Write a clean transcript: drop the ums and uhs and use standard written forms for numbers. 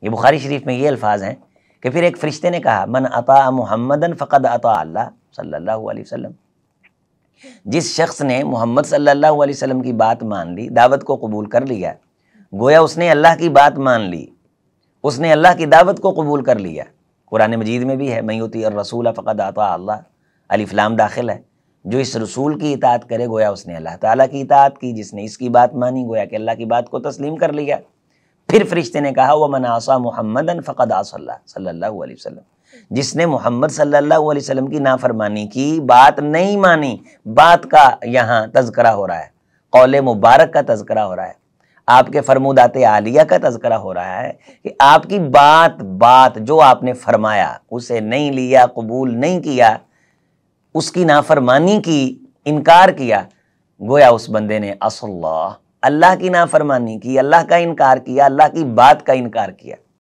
یہ بخاری شریف میں یہ الفاظ ہیں کہ پھر ایک فرشتے نے کہا من اطاع محمدن فقد اطاع اللہ صلی اللہ علیہ وسلم، جس شخص نے محمد صلی اللہ علیہ وسلم کی بات مان لی، دعوت کو قبول کر لیا، گویا اس نے اللہ کی بات مان لی، اس نے اللہ کی دعوت کو قبول کر لیا۔ قرآن مجید میں بھی ہے من یطیع الرسول فقد اطاع اللہ، الف لام داخل ہے، جو اس رسول کی اطاعت کرے گویا اس نے اللہ تعالیٰ کی اطاعت کی، جس نے اس کی بات مانی گویا کہ اللہ کی بات کو تسلیم کر لیا۔ پھر فرشتے نے کہا وَمَنْ عَصَىٰ مُحَمَّدًا فَقَدْ عَصَىٰ اللَّهَ صلی اللہ علیہ وسلم، جس نے محمد صلی اللہ علیہ وسلم کی نافرمانی کی، بات نہیں مانی، بات کا یہاں تذکرہ ہو رہا ہے، قول مبارک کا تذکرہ ہو رہا ہے، آپ کے فرمودات عالیہ کا تذکرہ ہو رہا ہے کہ آپ کی بات جو آپ نے فرمایا اسے نہیں لیا، قبول نہیں کیا، اس کی نافرمانی کی، انکار کیا، گویا اس بندے نے عصى اللہ، اللہ کی نافرمانی کی، اللہ کا انکار کیا، اللہ کی بات کا انکار کیا۔